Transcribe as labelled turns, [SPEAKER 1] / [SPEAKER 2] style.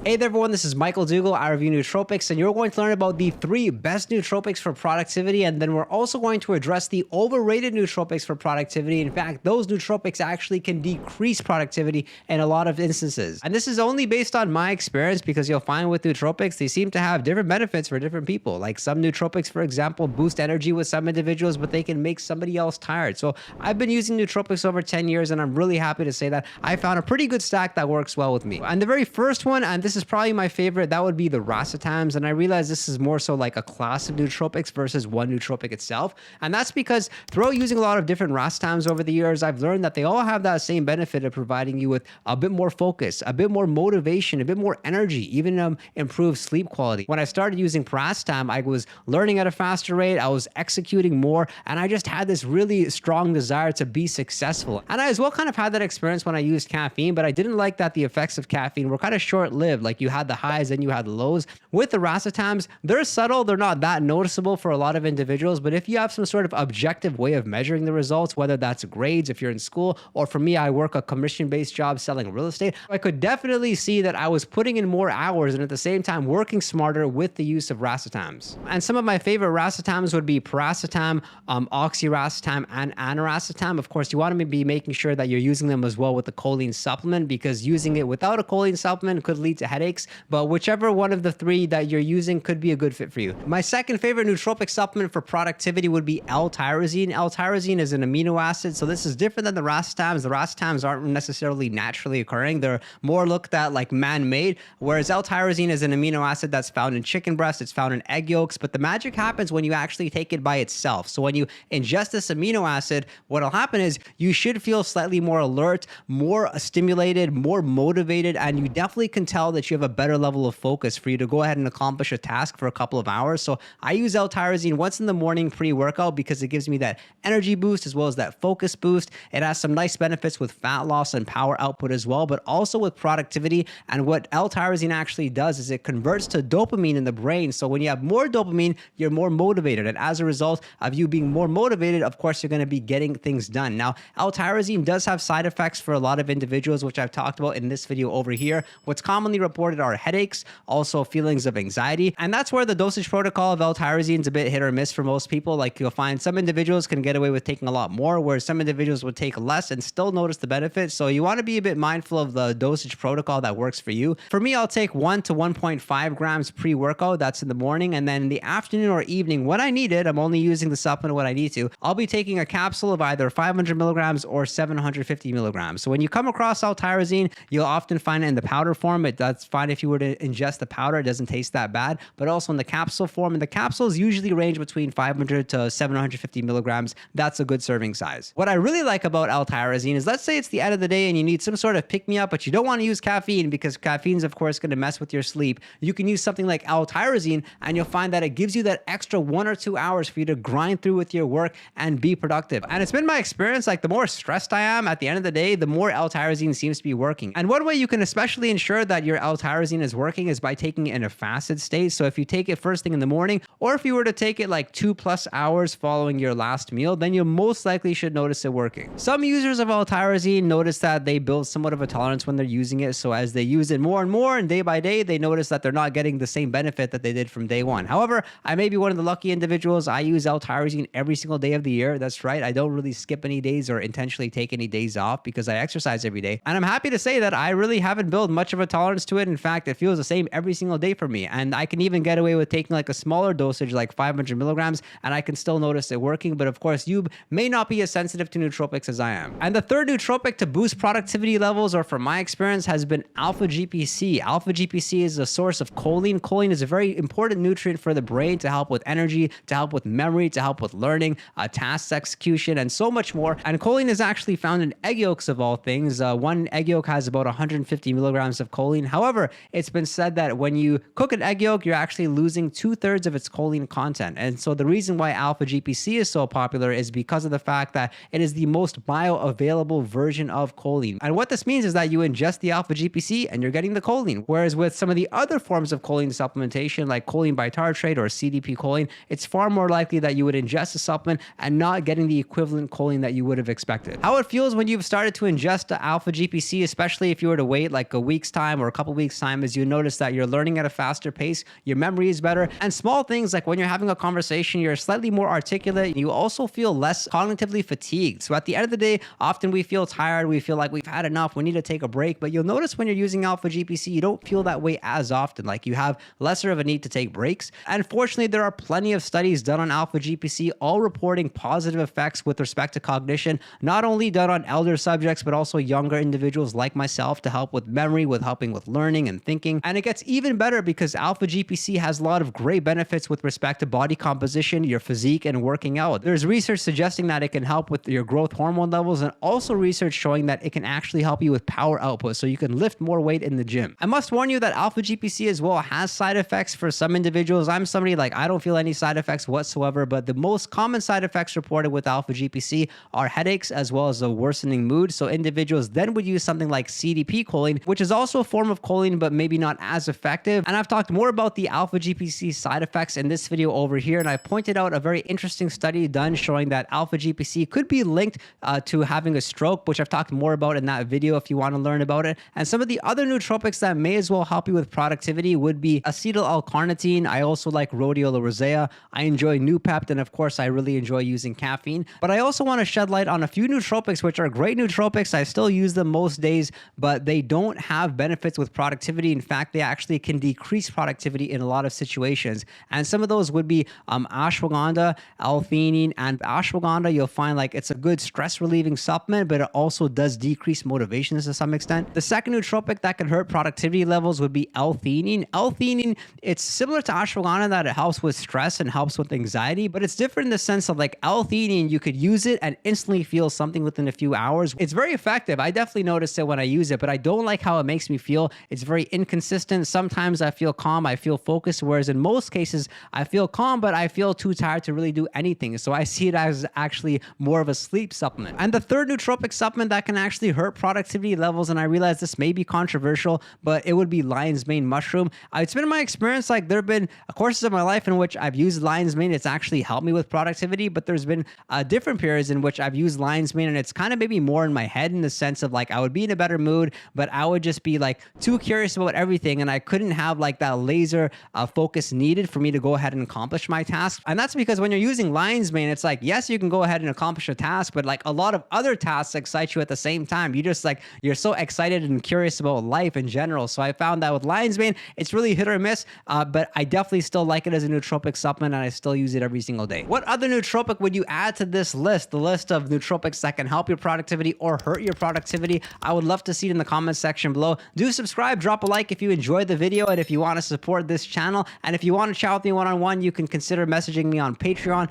[SPEAKER 1] Hey there everyone, this is Michael Dougal. I review nootropics, and you're going to learn about the 3 best nootropics for productivity, and then we're also going to address the overrated nootropics for productivity. In fact, those nootropics actually can decrease productivity in a lot of instances. And this is only based on my experience, because you'll find with nootropics, they seem to have different benefits for different people. Like some nootropics, for example, boost energy with some individuals, but they can make somebody else tired. So I've been using nootropics over 10 years, and I'm really happy to say that I found a pretty good stack that works well with me. And the very first one, and this is probably my favorite, that would be the Racetams. And I realize this is more so like a class of nootropics versus one nootropic itself. And that's because throughout using a lot of different Racetams over the years, I've learned that they all have that same benefit of providing you with a bit more focus, a bit more motivation, a bit more energy, even improved sleep quality. When I started using Racetam, I was learning at a faster rate, I was executing more, and I just had this really strong desire to be successful. And I as well kind of had that experience when I used caffeine, but I didn't like that the effects of caffeine were kind of short-lived. Like you had the highs and you had the lows. With the Racetams, they're subtle, they're not that noticeable for a lot of individuals, but if you have some sort of objective way of measuring the results, whether that's grades if you're in school, or for me, I work a commission-based job selling real estate, I could definitely see that I was putting in more hours and at the same time working smarter with the use of Racetams. And some of my favorite Racetams would be Piracetam, Oxyracetam, and Aniracetam. Of course, you want to be making sure that you're using them as well with the choline supplement, because using it without a choline supplement could lead to headaches, but whichever one of the 3 that you're using could be a good fit for you. My second favorite nootropic supplement for productivity would be l-tyrosine. L-tyrosine is an amino acid, so this is different than the Racetams. The Racetams aren't necessarily naturally occurring. They're more looked at like man-made, whereas l-tyrosine is an amino acid that's found in chicken breast, it's found in egg yolks, but the magic happens when you actually take it by itself. So when you ingest this amino acid, what'll happen is you should feel slightly more alert, more stimulated, more motivated, and you definitely can tell that you have a better level of focus for you to go ahead and accomplish a task for a couple of hours. So I use l-tyrosine once in the morning pre-workout because it gives me that energy boost as well as that focus boost. It has some nice benefits with fat loss and power output as well, but also with productivity. And what l-tyrosine actually does is it converts to dopamine in the brain. So when you have more dopamine, you're more motivated. And as a result of you being more motivated, of course, you're going to be getting things done. Now, l-tyrosine does have side effects for a lot of individuals, which I've talked about in this video over here. What's commonly reported are headaches, also feelings of anxiety. And that's where the dosage protocol of l-tyrosine is a bit hit or miss for most people. Like you'll find some individuals can get away with taking a lot more, whereas some individuals would take less and still notice the benefit. So you want to be a bit mindful of the dosage protocol that works for you. For me, I'll take 1 to 1.5 grams pre-workout. That's in the morning. And then in the afternoon or evening, when I need it, I'm only using the supplement when I need to, I'll be taking a capsule of either 500 milligrams or 750 milligrams. So when you come across l-tyrosine, you'll often find it in the powder form. That's fine if you were to ingest the powder, it doesn't taste that bad, but also in the capsule form. And the capsules usually range between 500 to 750 milligrams. That's a good serving size. What I really like about l-tyrosine is, let's say it's the end of the day and you need some sort of pick-me-up, but you don't want to use caffeine because caffeine's of course going to mess with your sleep. You can use something like l-tyrosine and you'll find that it gives you that extra 1 or 2 hours for you to grind through with your work and be productive. And it's been my experience, like the more stressed I am at the end of the day, the more l-tyrosine seems to be working. And one way you can especially ensure that your l-tyrosine is working is by taking it in a fasted state. So if you take it first thing in the morning, or if you were to take it like 2+ hours following your last meal, then you most likely should notice it working. Some users of l-tyrosine notice that they build somewhat of a tolerance when they're using it. So as they use it more and more and day by day, they notice that they're not getting the same benefit that they did from day one. However, I may be one of the lucky individuals. I use l-tyrosine every single day of the year. That's right. I don't really skip any days or intentionally take any days off because I exercise every day. And I'm happy to say that I really haven't built much of a tolerance to it. In fact, it feels the same every single day for me. And I can even get away with taking like a smaller dosage, like 500 milligrams, and I can still notice it working. But of course, you may not be as sensitive to nootropics as I am. And the third nootropic to boost productivity levels, or from my experience, has been alpha GPC. Alpha GPC is a source of choline. Choline is a very important nutrient for the brain to help with energy, to help with memory, to help with learning, task execution, and so much more. And choline is actually found in egg yolks of all things. One egg yolk has about 150 milligrams of choline. However, it's been said that when you cook an egg yolk, you're actually losing 2/3 of its choline content. And so the reason why alpha GPC is so popular is because of the fact that it is the most bioavailable version of choline. And what this means is that you ingest the alpha GPC and you're getting the choline. Whereas with some of the other forms of choline supplementation, like choline bitartrate or CDP choline, it's far more likely that you would ingest a supplement and not getting the equivalent choline that you would have expected. How it feels when you've started to ingest the alpha GPC, especially if you were to wait like a week's time or a couple couple weeks time is you notice that you're learning at a faster pace, your memory is better, and small things like when you're having a conversation, you're slightly more articulate. You also feel less cognitively fatigued. So at the end of the day, often we feel tired, we feel like we've had enough, we need to take a break. But you'll notice when you're using Alpha GPC, you don't feel that way as often. Like you have lesser of a need to take breaks. And fortunately, there are plenty of studies done on Alpha GPC, all reporting positive effects with respect to cognition, not only done on elder subjects, but also younger individuals like myself to help with memory, with helping with learning and thinking. And it gets even better because Alpha GPC has a lot of great benefits with respect to body composition, your physique, and working out. There's research suggesting that it can help with your growth hormone levels, and also research showing that it can actually help you with power output, so you can lift more weight in the gym. I must warn you that Alpha GPC as well has side effects for some individuals. I'm somebody like I don't feel any side effects whatsoever, but the most common side effects reported with Alpha GPC are headaches as well as a worsening mood. So individuals then would use something like CDP choline, which is also a form of choline, but maybe not as effective. And I've talked more about the Alpha GPC side effects in this video over here, and I pointed out a very interesting study done showing that Alpha GPC could be linked to having a stroke, which I've talked more about in that video if you want to learn about it. And some of the other nootropics that may as well help you with productivity would be acetyl L-carnitine. I also like rhodiola rosea. I enjoy Noopept, and of course I really enjoy using caffeine. But I also want to shed light on a few nootropics which are great nootropics. I still use them most days, but they don't have benefits with productivity. In fact, they actually can decrease productivity in a lot of situations. And some of those would be ashwagandha, L-theanine, and ashwagandha. You'll find like it's a good stress relieving supplement, but it also does decrease motivations to some extent. The second nootropic that can hurt productivity levels would be L-theanine. L-theanine, it's similar to ashwagandha that it helps with stress and helps with anxiety, but it's different in the sense of like L-theanine, you could use it and instantly feel something within a few hours. It's very effective. I definitely notice it when I use it, but I don't like how it makes me feel. It's very inconsistent. Sometimes I feel calm, I feel focused, whereas in most cases I feel calm, but I feel too tired to really do anything. So I see it as actually more of a sleep supplement. And the third nootropic supplement that can actually hurt productivity levels, and I realize this may be controversial, but it would be lion's mane mushroom. It's been my experience, like there have been courses of my life in which I've used lion's mane. It's actually helped me with productivity, but there's been different periods in which I've used lion's mane and it's kind of maybe more in my head in the sense of like I would be in a better mood, but I would just be like too curious about everything and I couldn't have like that laser focus needed for me to go ahead and accomplish my task. And that's because when you're using lion's mane, it's like, yes, you can go ahead and accomplish a task, but like a lot of other tasks excite you at the same time. You just like, you're so excited and curious about life in general. So I found that with lion's mane, it's really hit or miss, but I definitely still like it as a nootropic supplement and I still use it every single day. What other nootropic would you add to this list? The list of nootropics that can help your productivity or hurt your productivity? I would love to see it in the comments section below. Do subscribe, drop a like if you enjoyed the video and if you want to support this channel. And if you want to chat with me one-on-one, you can consider messaging me on Patreon